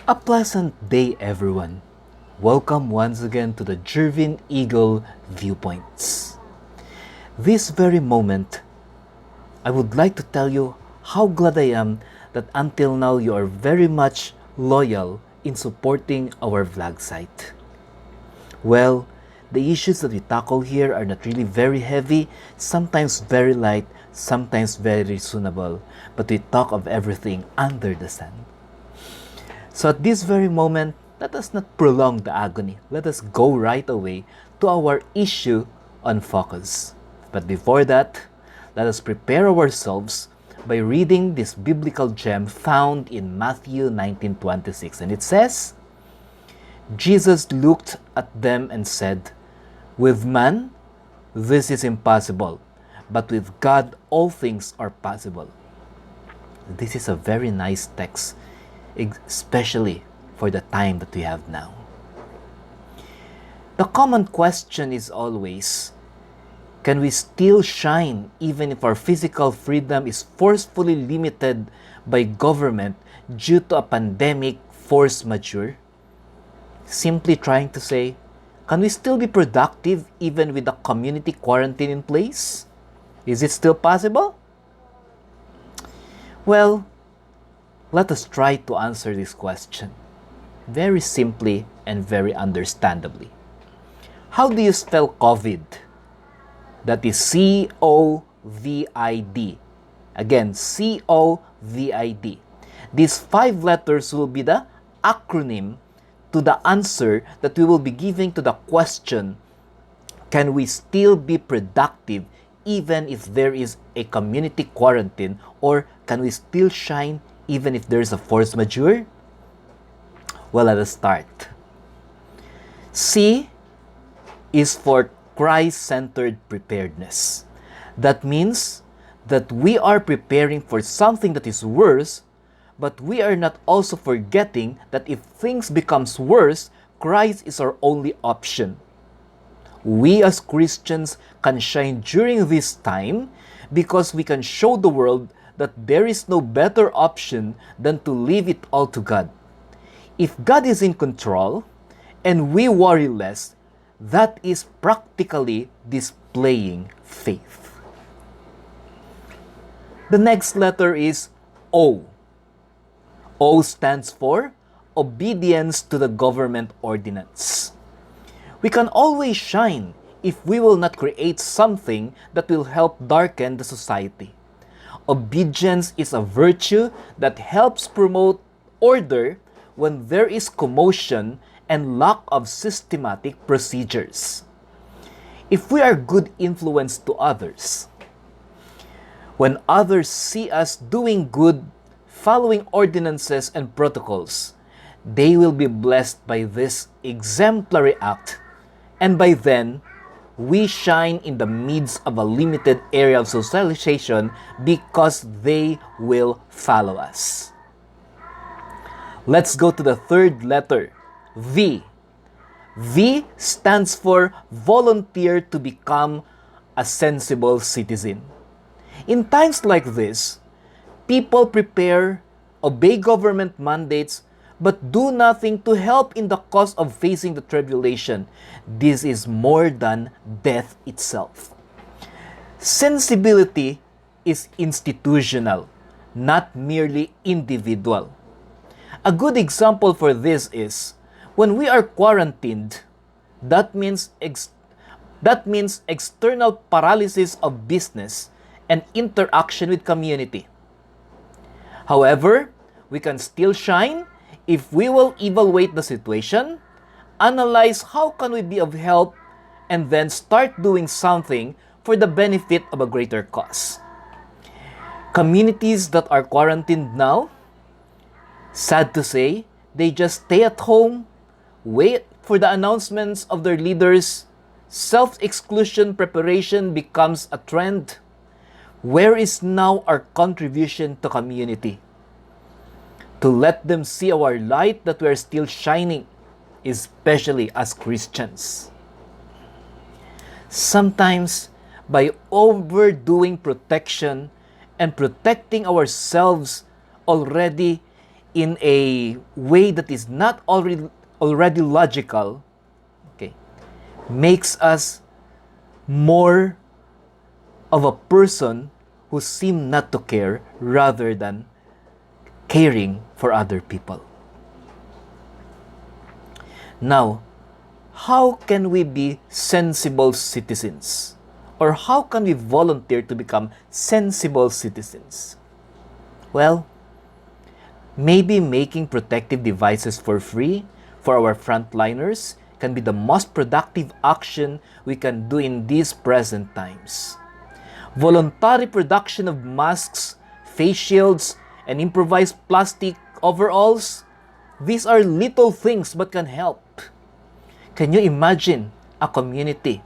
A pleasant day, everyone. Welcome once again to the JERVIN Eagle Viewpoints. This very moment, I would like to tell you how glad I am that until now you are very much loyal in supporting our vlog site. Well, the issues that we tackle here are not really very heavy, sometimes very light, sometimes very reasonable, but we talk of everything under the sun. So at this very moment, let us not prolong the agony. Let us go right away to our issue on focus. But before that, let us prepare ourselves by reading this biblical gem found in Matthew 19:26. And it says, Jesus looked at them and said, "With man, this is impossible, but with God, all things are possible." This is a very nice text, especially for the time that we have now. The common question is always, can we still shine even if our physical freedom is forcefully limited by government due to a pandemic force majeure? Simply trying to say, can we still be productive even with a community quarantine in place? Is it still possible? Well, let us try to answer this question very simply and very understandably. How do you spell COVID? That is COVID. Again, COVID. These 5 letters will be the acronym to the answer that we will be giving to the question, can we still be productive even if there is a community quarantine, or can we still shine even if there is a force majeure? Well, let us start. C is for Christ-centered preparedness. That means that we are preparing for something that is worse, but we are not also forgetting that if things becomes worse, Christ is our only option. We as Christians can shine during this time because we can show the world that there is no better option than to leave it all to God. If God is in control and we worry less, that is practically displaying faith. The next letter is O. O stands for obedience to the government ordinance. We can always shine if we will not create something that will help darken the society. Obedience is a virtue that helps promote order when there is commotion and lack of systematic procedures. If we are good influence to others, when others see us doing good, following ordinances and protocols, they will be blessed by this exemplary act, and by then, we shine in the midst of a limited area of socialization because they will follow us. Let's go to the third letter, V. V stands for volunteer to become a sensible citizen. In times like this, people prepare, obey government mandates, but do nothing to help in the cause of facing the tribulation. This is more than death itself. Sensibility is institutional, not merely individual. A good example for this is, when we are quarantined, that means external paralysis of business and interaction with community. However, we can still shine if we will evaluate the situation, analyze how can we be of help, and then start doing something for the benefit of a greater cause. Communities that are quarantined now, sad to say, they just stay at home, wait for the announcements of their leaders, self-exclusion preparation becomes a trend. Where is now our contribution to community? To let them see our light that we are still shining, especially as Christians. Sometimes, by overdoing protection and protecting ourselves already, in a way that is not already logical, okay, makes us more of a person who seem not to care rather than caring for other people. Now, how can we be sensible citizens? Or how can we volunteer to become sensible citizens? Well, maybe making protective devices for free for our frontliners can be the most productive action we can do in these present times. Voluntary production of masks, face shields, and improvised plastic overalls, these are little things but can help. Can you imagine a community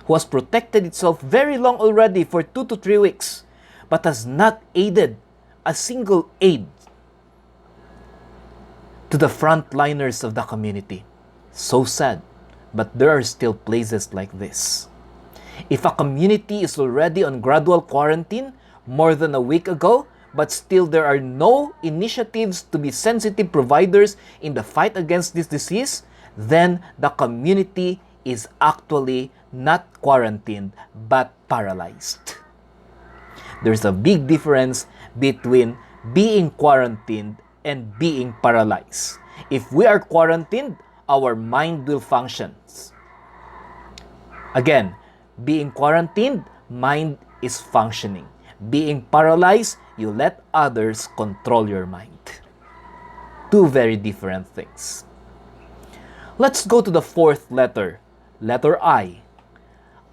who has protected itself very long already for 2 to 3 weeks but has not aided a single aid to the frontliners of the community? So sad, but there are still places like this. If a community is already on gradual quarantine more than a week ago, but still there are no initiatives to be sensitive providers in the fight against this disease, then the community is actually not quarantined but paralyzed. There's a big difference between being quarantined and being paralyzed. If we are quarantined, our mind will function. Again, being quarantined, mind is functioning. Being paralyzed, you let others control your mind. Two very different things. Let's go to the fourth letter, letter I.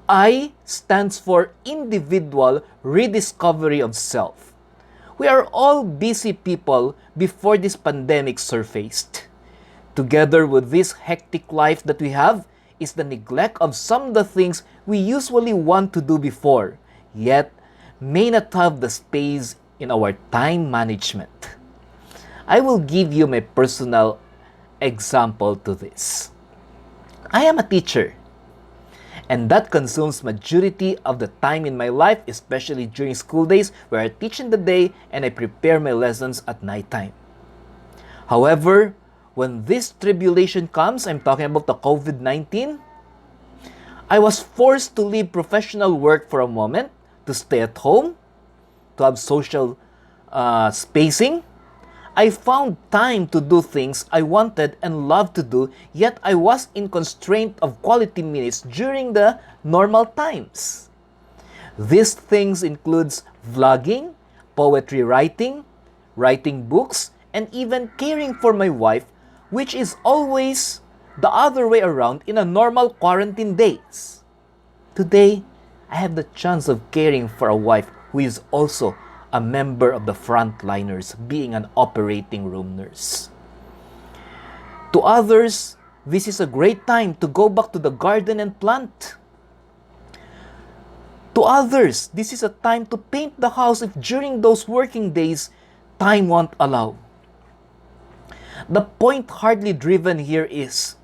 I stands for individual rediscovery of self. We are all busy people before this pandemic surfaced. Together with this hectic life that we have is the neglect of some of the things we usually want to do before, yet may not have the space in our time management. I will give you my personal example to this. I am a teacher, and that consumes majority of the time in my life, especially during school days where I teach in the day and I prepare my lessons at nighttime. However, when this tribulation comes, I'm talking about the COVID-19, I was forced to leave professional work for a moment, to stay at home, to have social spacing. I found time to do things I wanted and loved to do, yet I was in constraint of quality minutes during the normal times. These things includes vlogging, poetry writing, writing books, and even caring for my wife, which is always the other way around in a normal quarantine days. Today, I have the chance of caring for a wife who is also a member of the frontliners, being an operating room nurse. To others, this is a great time to go back to the garden and plant. To others, this is a time to paint the house if during those working days, time won't allow. The point hardly driven here is,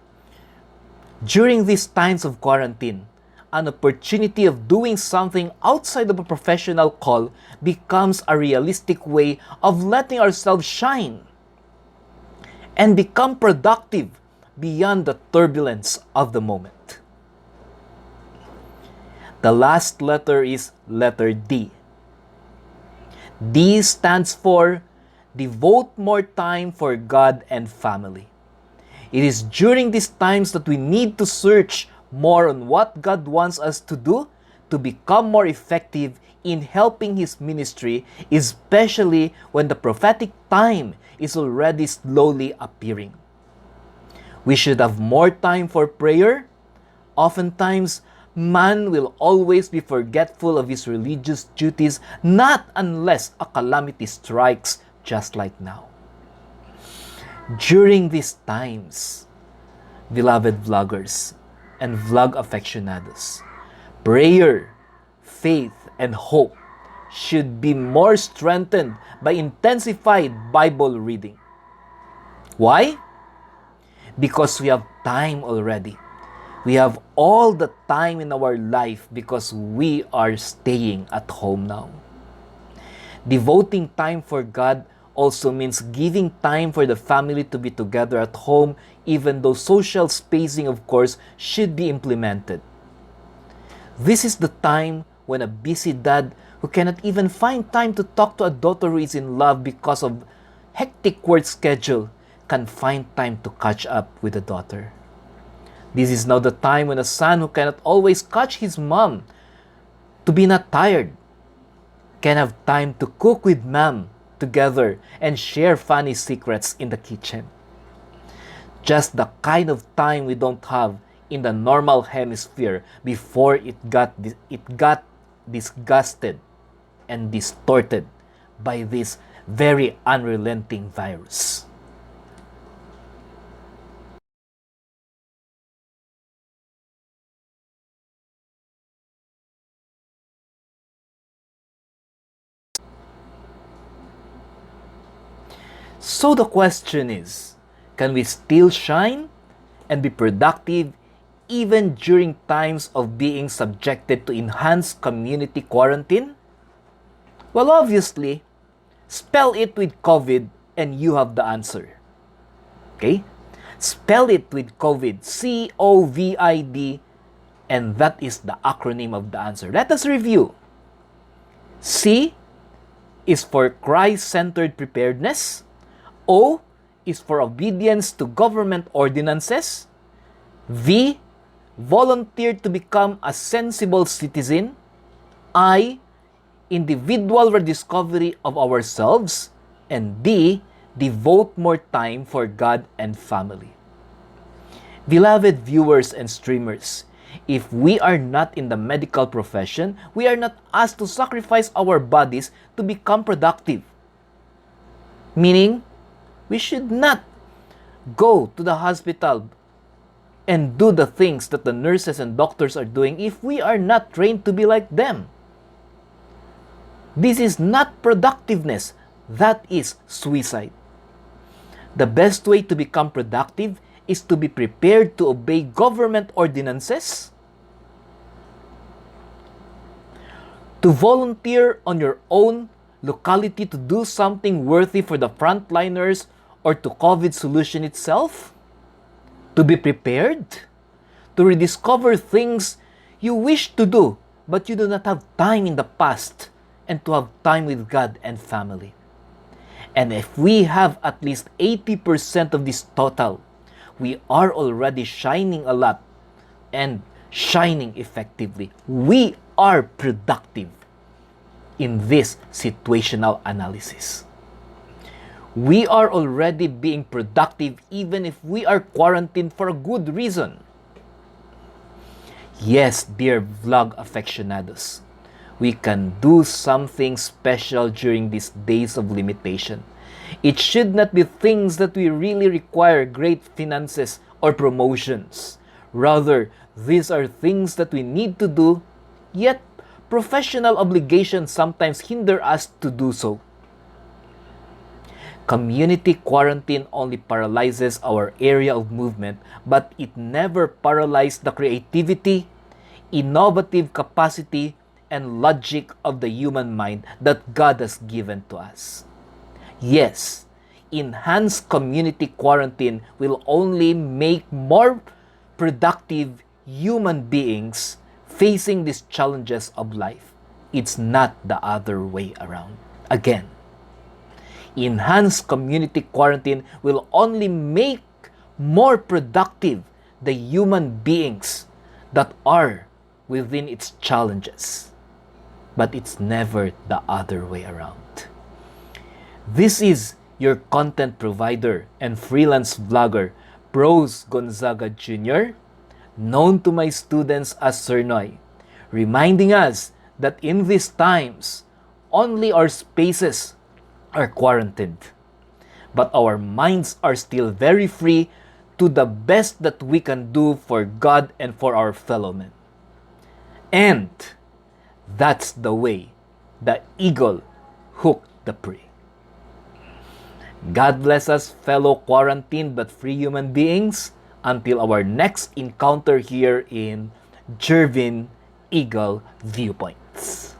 during these times of quarantine, an opportunity of doing something outside of a professional call becomes a realistic way of letting ourselves shine and become productive beyond the turbulence of the moment. The last letter is letter D. D stands for devote more time for God and family. It is during these times that we need to search more on what God wants us to do to become more effective in helping His ministry, especially when the prophetic time is already slowly appearing. We should have more time for prayer. Oftentimes, man will always be forgetful of his religious duties, not unless a calamity strikes, just like now. During these times, beloved vloggers and vlog aficionados, prayer, faith, and hope should be more strengthened by intensified Bible reading. Why? Because we have time already. We have all the time in our life because we are staying at home now. Devoting time for God also means giving time for the family to be together at home, even though social spacing, of course, should be implemented. This is the time when a busy dad who cannot even find time to talk to a daughter who is in love because of hectic work schedule can find time to catch up with the daughter. This is now the time when a son who cannot always catch his mom to be not tired can have time to cook with mom together and share funny secrets in the kitchen. Just the kind of time we don't have in the normal hemisphere before it got disgusted and distorted by this very unrelenting virus. So the question is, can we still shine and be productive even during times of being subjected to enhanced community quarantine? Well, obviously, spell it with COVID and you have the answer. Okay? Spell it with COVID, COVID, and that is the acronym of the answer. Let us review. C is for Christ-centered preparedness. O is for obedience to government ordinances. V, volunteer to become a sensible citizen. I, individual rediscovery of ourselves. And D, devote more time for God and family. Beloved viewers and streamers, if we are not in the medical profession, we are not asked to sacrifice our bodies to become productive. Meaning, we should not go to the hospital and do the things that the nurses and doctors are doing if we are not trained to be like them. This is not productiveness. That is suicide. The best way to become productive is to be prepared to obey government ordinances, to volunteer on your own locality to do something worthy for the frontliners or to COVID solution itself, to be prepared, to rediscover things you wish to do but you do not have time in the past, and to have time with God and family. And if we have at least 80% of this total, we are already shining a lot and shining effectively. We are productive in this situational analysis. We are already being productive even if we are quarantined for a good reason. Yes, dear vlog aficionados, we can do something special during these days of limitation. It should not be things that we really require great finances or promotions. Rather, these are things that we need to do, yet professional obligations sometimes hinder us to do so. Community quarantine only paralyzes our area of movement, but it never paralyzes the creativity, innovative capacity, and logic of the human mind that God has given to us. Yes, enhanced community quarantine will only make more productive human beings facing these challenges of life. It's not the other way around. Again, enhanced community quarantine will only make more productive the human beings that are within its challenges. But it's never the other way around. This is your content provider and freelance vlogger, Bros Gonzaga Jr., known to my students as Sir Noy, reminding us that in these times, only our spaces are quarantined, but our minds are still very free to the best that we can do for God and for our fellow men. And that's the way the eagle hooked the prey. God bless us, fellow quarantined but free human beings, until our next encounter here in JERVIN Eagle Viewpoints.